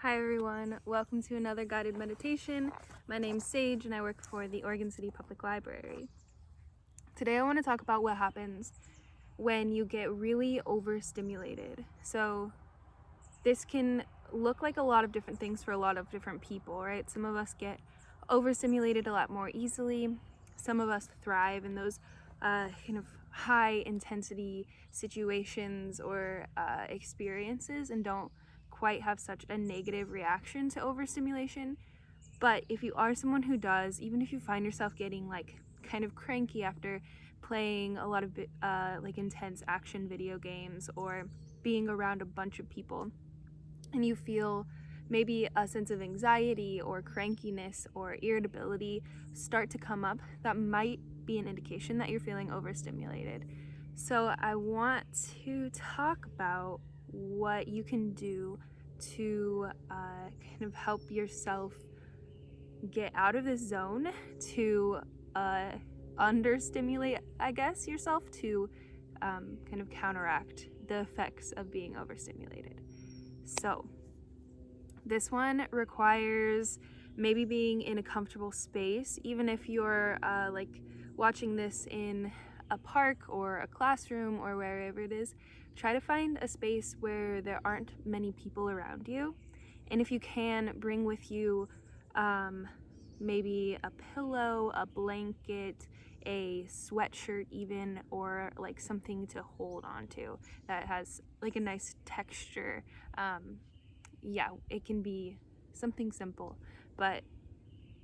Hi everyone, welcome to another guided meditation. My name's Sage and I work for the Oregon City Public Library. Today I want to talk about what happens when you get really overstimulated. So this can look like a lot of different things for a lot of different people, right? Some of us get overstimulated a lot more easily. Some of us thrive in those kind of high intensity situations or experiences and don't quite have such a negative reaction to overstimulation. But if you are someone who does, even if you find yourself getting like kind of cranky after playing a lot of like intense action video games or being around a bunch of people, and you feel maybe a sense of anxiety or crankiness or irritability start to come up, that might be an indication that you're feeling overstimulated. So I want to talk about what you can do to kind of help yourself get out of this zone, to understimulate, I guess, yourself, to kind of counteract the effects of being overstimulated. So this one requires maybe being in a comfortable space, even if you're like watching this in a park or a classroom or wherever it is. Try to find a space where there aren't many people around you. And if you can, bring with you maybe a pillow, a blanket, a sweatshirt even, or like something to hold on to that has like a nice texture. Yeah, it can be something simple, but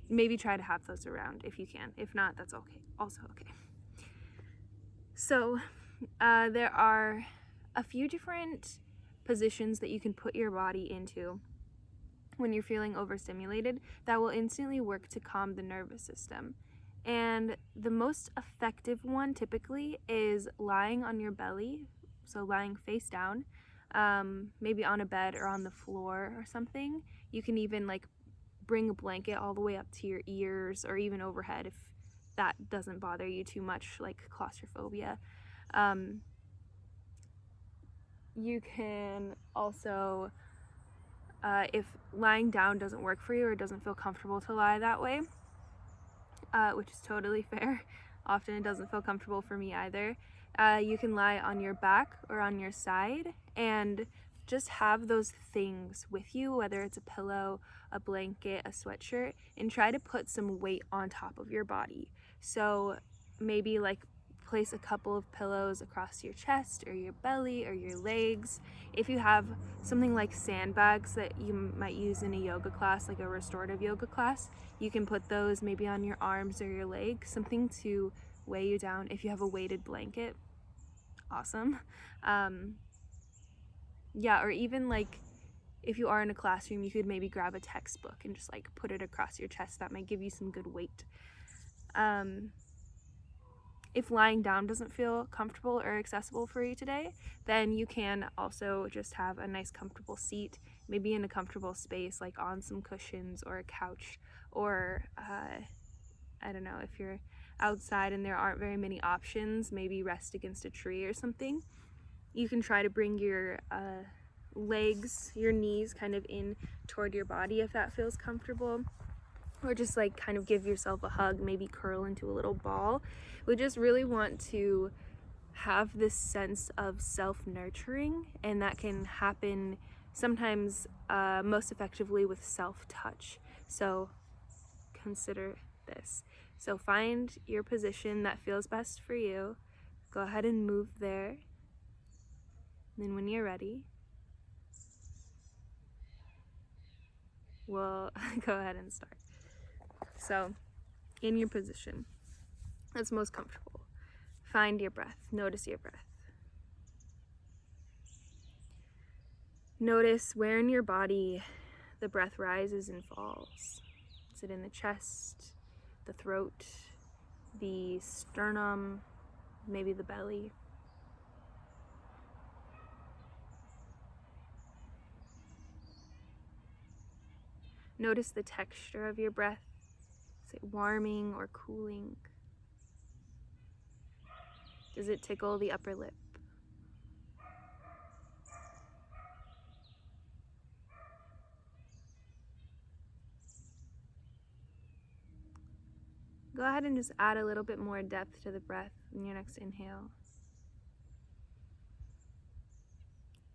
maybe try to have those around if you can. If not, that's okay, also okay. So there are a few different positions that you can put your body into when you're feeling overstimulated that will instantly work to calm the nervous system. And the most effective one typically is lying on your belly, so lying face down, maybe on a bed or on the floor or something. You can even like bring a blanket all the way up to your ears or even overhead if that doesn't bother you too much, like claustrophobia. You can also, if lying down doesn't work for you or doesn't feel comfortable to lie that way, which is totally fair. Often it doesn't feel comfortable for me either. You can lie on your back or on your side and just have those things with you, whether it's a pillow, a blanket, a sweatshirt, and try to put some weight on top of your body. So maybe like place a couple of pillows across your chest or your belly or your legs. If you have something like sandbags that you might use in a yoga class, like a restorative yoga class, you can put those maybe on your arms or your legs, something to weigh you down. If you have a weighted blanket, awesome. Yeah, or even like if you are in a classroom, you could maybe grab a textbook and just like put it across your chest. That might give you some good weight. If lying down doesn't feel comfortable or accessible for you today, then you can also just have a nice comfortable seat, maybe in a comfortable space like on some cushions or a couch, or I don't know, if you're outside and there aren't very many options, maybe rest against a tree or something. You can try to bring your legs, your knees kind of in toward your body if that feels comfortable. Or just like kind of give yourself a hug, maybe curl into a little ball. We just really want to have this sense of self-nurturing, and that can happen sometimes most effectively with self-touch. So consider this. So find your position that feels best for you. Go ahead and move there. And then when you're ready, we'll go ahead and start. So in your position that's most comfortable, find your breath. Notice your breath. Notice where in your body the breath rises and falls. Is it in the chest, the throat, the sternum, maybe the belly? Notice the texture of your breath. Is it warming or cooling? Does it tickle the upper lip? Go ahead and just add a little bit more depth to the breath in your next inhale.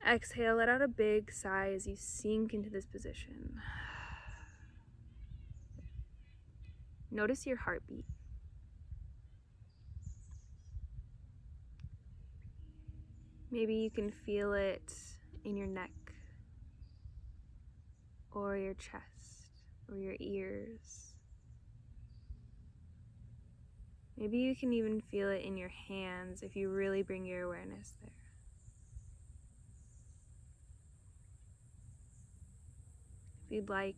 Exhale, let out a big sigh as you sink into this position. Notice your heartbeat. Maybe you can feel it in your neck, or your chest, or your ears. Maybe you can even feel it in your hands if you really bring your awareness there. If you'd like,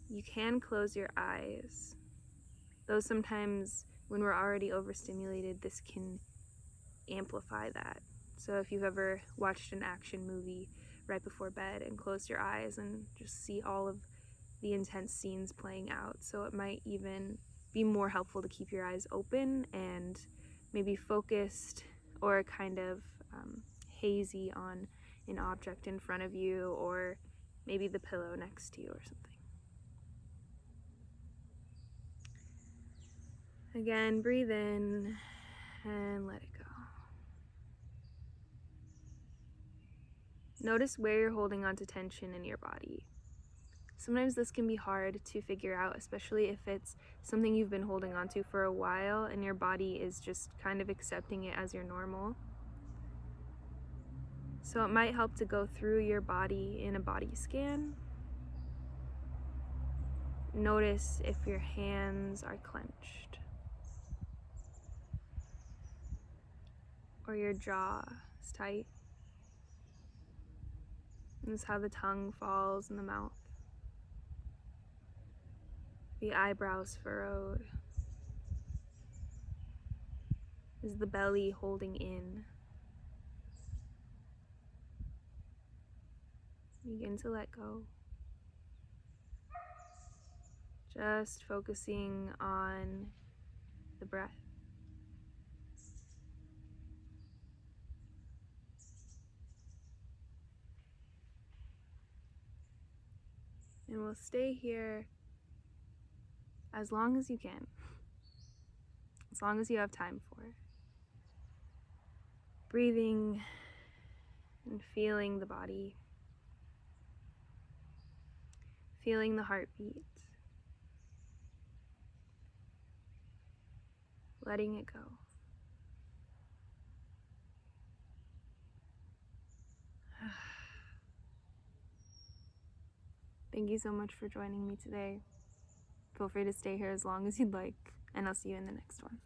you can close your eyes. Though sometimes when we're already overstimulated, this can amplify that. So if you've ever watched an action movie right before bed and closed your eyes and just see all of the intense scenes playing out, so it might even be more helpful to keep your eyes open and maybe focused or kind of hazy on an object in front of you, or maybe the pillow next to you or something. Again, breathe in and let it go. Notice where you're holding on to tension in your body. Sometimes this can be hard to figure out, especially if it's something you've been holding on to for a while and your body is just kind of accepting it as your normal. So it might help to go through your body in a body scan. Notice if your hands are clenched or your jaw is tight. Notice how the tongue falls in the mouth. The eyebrows furrowed. Is the belly holding in? Begin to let go. Just focusing on the breath. And we'll stay here as long as you can, as long as you have time for it. Breathing and feeling the body, feeling the heartbeat, letting it go. Thank you so much for joining me today. Feel free to stay here as long as you'd like, and I'll see you in the next one.